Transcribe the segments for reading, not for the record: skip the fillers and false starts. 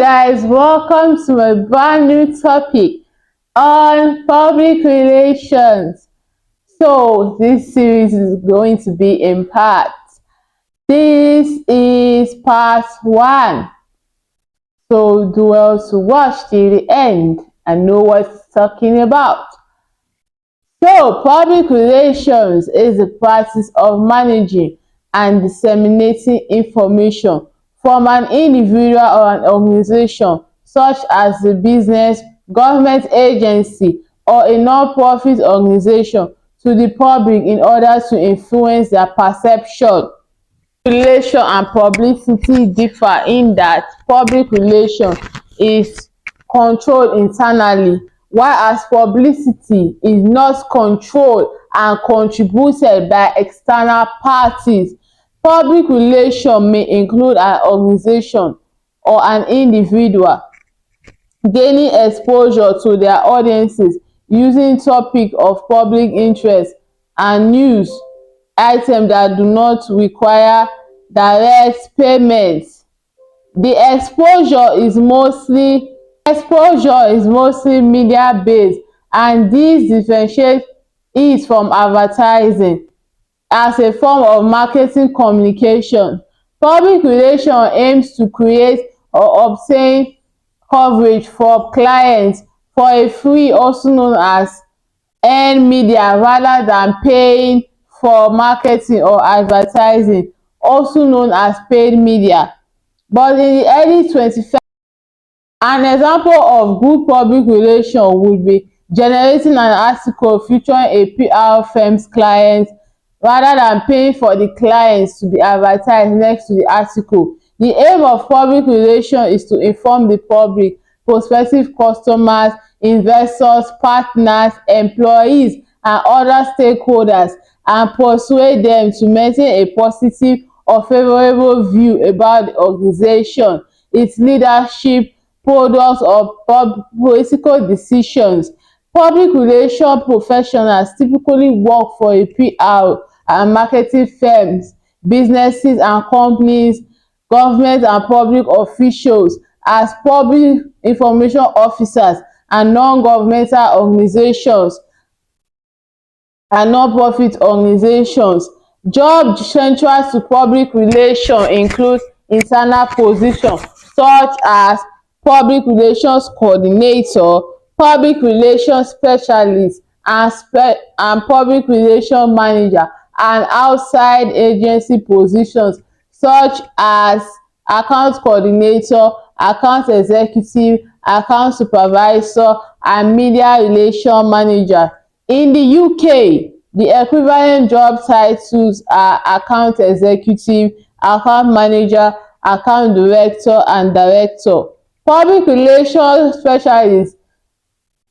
Guys, welcome to a brand new topic on public relations. So this series is going to be in parts. This is part 1. So do well to watch till the end and know what it's talking about. So public relations is the practice of managing and disseminating information from an individual or an organization, such as a business, government agency, or a non-profit organization, to the public in order to influence their perception. Relation and publicity differ in that public relation is controlled internally, whereas publicity is not controlled and contributed by external parties. Public relation may include an organization or an individual gaining exposure to their audiences using topics of public interest and news items that do not require direct payment. The exposure is mostly media based, and this differentiates it from advertising as a form of marketing communication. Public relations aims to create or obtain coverage for clients for a fee, also known as earned media, rather than paying for marketing or advertising, also known as paid media. But in the early 21st, an example of good public relation would be generating an article featuring a PR firm's clients rather than paying for the clients to be advertised next to the article. The aim of public relations is to inform the public, prospective customers, investors, partners, employees, and other stakeholders, and persuade them to maintain a positive or favorable view about the organization, its leadership, products, or political decisions. Public relations professionals typically work for a PR and marketing firms, businesses and companies, government and public officials, as public information officers, and non-governmental organizations and non-profit organizations. Jobs central to public relations include internal positions such as public relations coordinator, public relations specialist, and public relations manager, and outside agency positions such as account coordinator, account executive, account supervisor, and media relations manager. In the UK, the equivalent job titles are account executive, account manager, account director, and director. Public relations specialists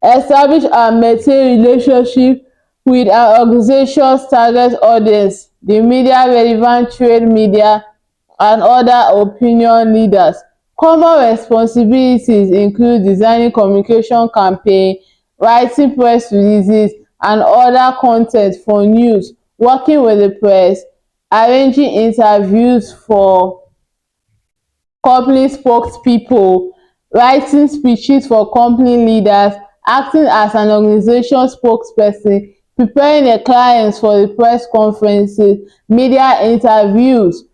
establish and maintain relationships with an organization's target audience, the media relevant trade media, and other opinion leaders. Common responsibilities include designing communication campaigns, writing press releases and other content for news, working with the press, arranging interviews for company spokespeople, writing speeches for company leaders, acting as an organization spokesperson, preparing the clients for the press conferences, media interviews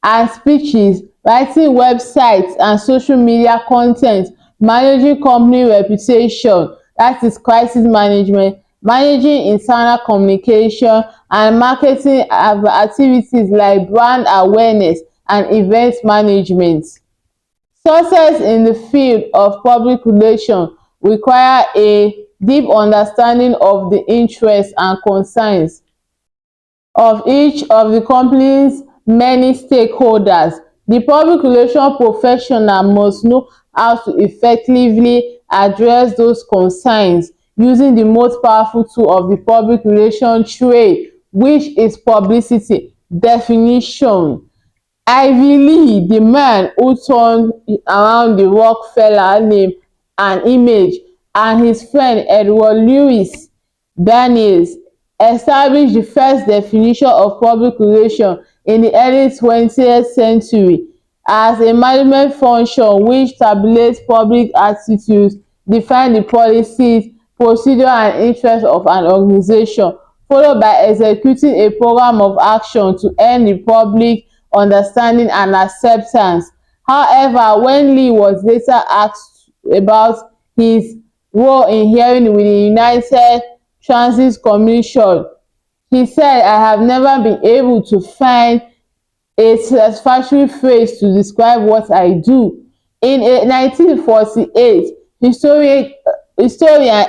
and speeches, writing websites and social media content, managing company reputation, that is crisis management, managing internal communication, and marketing activities like brand awareness and event management. Success in the field of public relations require a deep understanding of the interests and concerns of each of the company's many stakeholders. The public relations professional must know how to effectively address those concerns using the most powerful tool of the public relations trade, which is publicity. Definition: Ivy Lee, the man who turned around the Rockefeller name and image, and his friend Edward Louis Bernays established the first definition of public relations in the early 20th century. as a management function which tabulates public attitudes, define the policies, procedure and interest of an organization, followed by executing a program of action to earn the public understanding and acceptance. However, when Lee was later asked about his role in hearing with the United Transit Commission, he said, "I have never been able to find a satisfactory phrase to describe what I do." In 1948, historian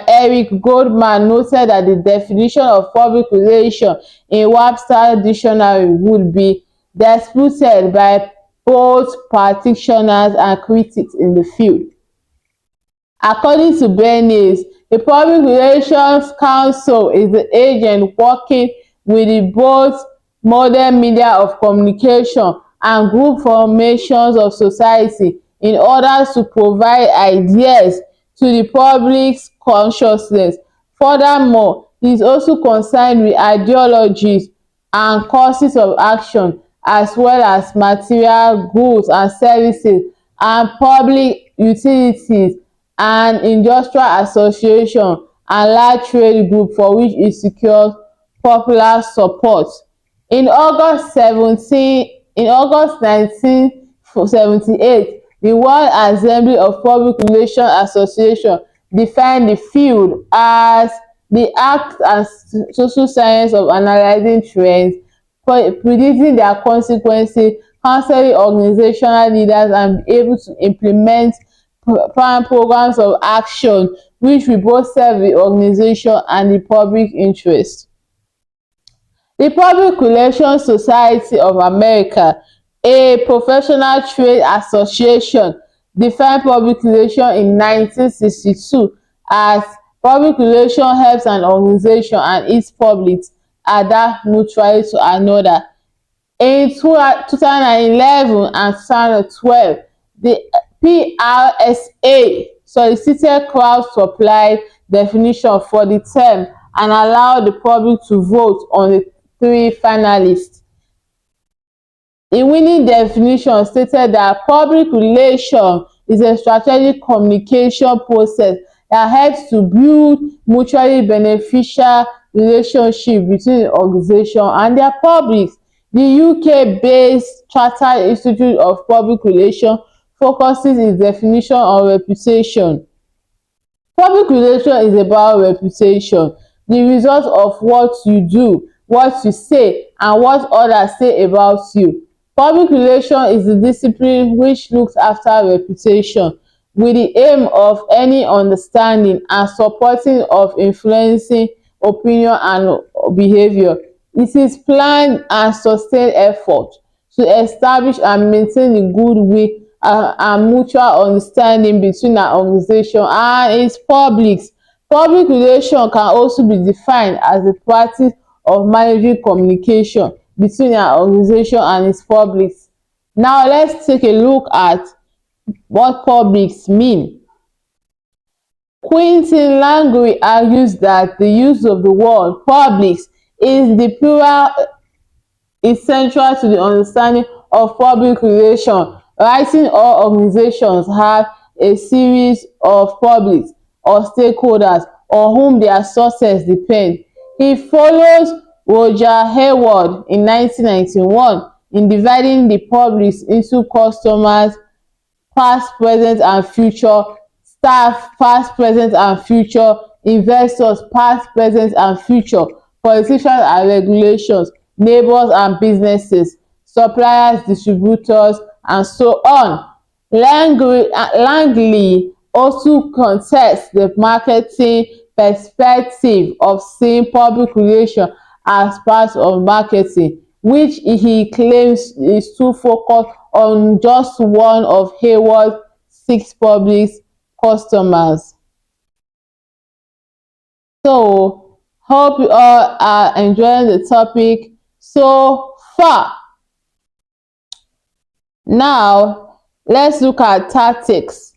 Eric Goldman noted that the definition of public relations in Webster's dictionary would be disputed by both practitioners and critics in the field. According to Bernays, a public relations counsel is the agent working with the both modern media of communication and group formations of society in order to provide ideas to the public's consciousness. Furthermore, he is also concerned with ideologies and courses of action, as well as material goods and services and public utilities and industrial association and large trade group for which it secures popular support. In August 1978, the World Assembly of Public Relations Association defined the field as the act and social science of analyzing trends, predicting their consequences, counseling organizational leaders, and be able to implement programs of action which will both serve the organization and the public interest. The Public Relations Society of America, a professional trade association, defined public relations in 1962 as public relations helps an organization and its public adapt mutually to another. In 2011 and 2012, the PRSA solicited crowd-supplied definition for the term and allowed the public to vote on the three finalists. The winning definition stated that public relations is a strategic communication process that helps to build mutually beneficial relationships between the organization and their public. The UK-based Chartered Institute of Public Relations focuses its definition on reputation. Public relations is about reputation, the result of what you do, what you say, and what others say about you. Public relations is the discipline which looks after reputation, with the aim of any understanding and supporting of influencing opinion and behavior. It is planned and sustained effort to establish and maintain the goodwill and mutual understanding between an organization and its publics. Public relations can also be defined as the practice of managing communication between an organization and its publics. Now let's take a look at what publics mean. Quentin Langley argues that the use of the word publics is the plural is central to the understanding of public relations, writing all organizations have a series of publics or stakeholders on whom their success depends. He follows Roger Hayward in 1991 in dividing the publics into customers, past, present, and future, staff, past, present, and future, investors, past, present, and future, politicians and regulations, neighbors and businesses, suppliers, distributors, and so on. Langley also contests the marketing perspective of seeing public relations as part of marketing, which he claims is too focused on just one of Hayward's 6 public customers. So, hope you all are enjoying the topic so far. Now, let's look at tactics.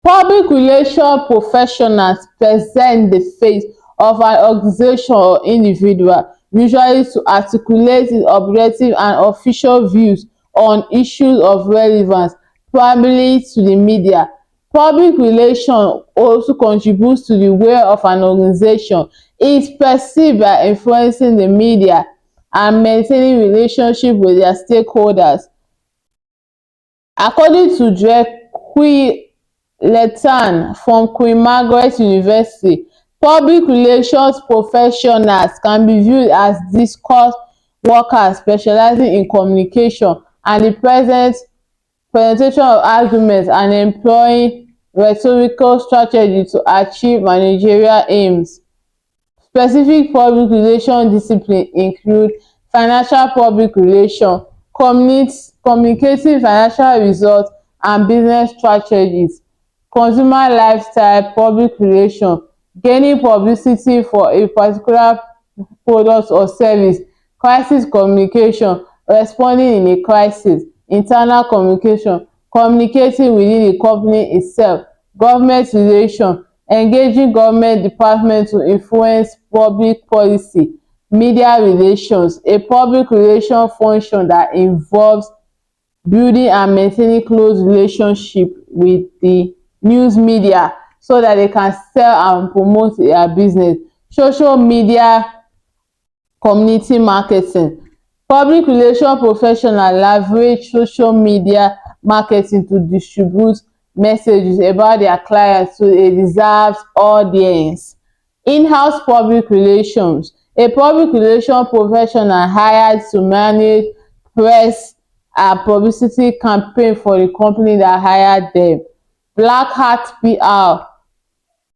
Public relations professionals present the face of an organization or individual, usually to articulate its objective and official views on issues of relevance, primarily to the media. Public relations also contributes to the way of an organization is perceived by influencing the media and maintaining relationship with their stakeholders. According to Drake Lethan from Queen Margaret University, public relations professionals can be viewed as discourse workers specializing in communication and the presentation of arguments and employing rhetorical strategy to achieve managerial aims. Specific public relations disciplines include financial public relations, communicating financial results and business strategies; consumer lifestyle public relations, gaining publicity for a particular product or service; crisis communication, responding in a crisis; internal communication, communicating within a company itself; government relations, engaging government departments to influence public policy; media relations, a public relations function that involves building and maintaining close relationship with the news media so that they can sell and promote their business; social media community marketing. Public relations professionals leverage social media marketing to distribute messages about their clients to a deserved audience. In-house public relations. A public relations professional hired to manage press and publicity campaign for the company that hired them. Black hat PR,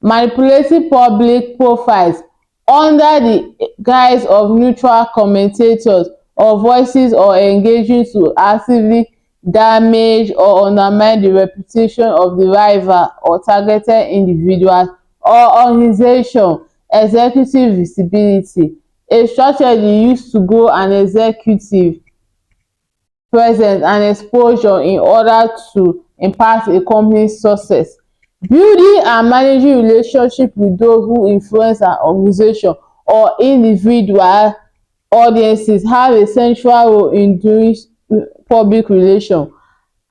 manipulating public profiles under the guise of neutral commentators or voices, or engaging to actively damage or undermine the reputation of the rival or targeted individuals or organization. Executive visibility, a strategy used to grow an executive presence and exposure in order to impact a company's success. Building and managing relationships with those who influence an organization or individual audiences have a central role in doing public relations.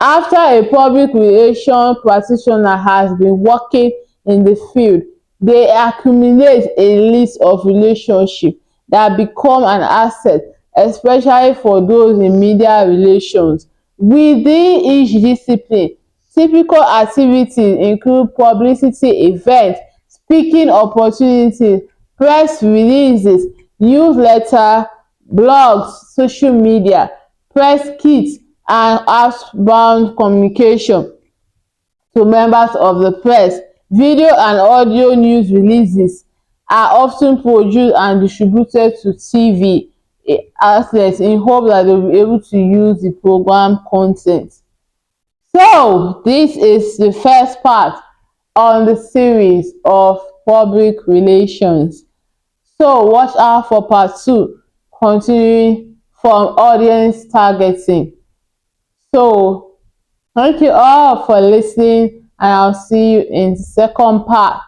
After a public relations practitioner has been working in the field, they accumulate a list of relationships that become an asset, especially for those in media relations. Within each discipline, typical activities include publicity events, speaking opportunities, press releases, newsletters, blogs, social media, press kits, and outbound communication to members of the press. Video and audio news releases are often produced and distributed to TV outlets in hope that they will be able to use the program content. So this is the first part on the series of public relations. So watch out for part 2, continuing from audience targeting. So thank you all for listening, and I'll see you in the second part.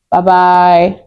Bye bye.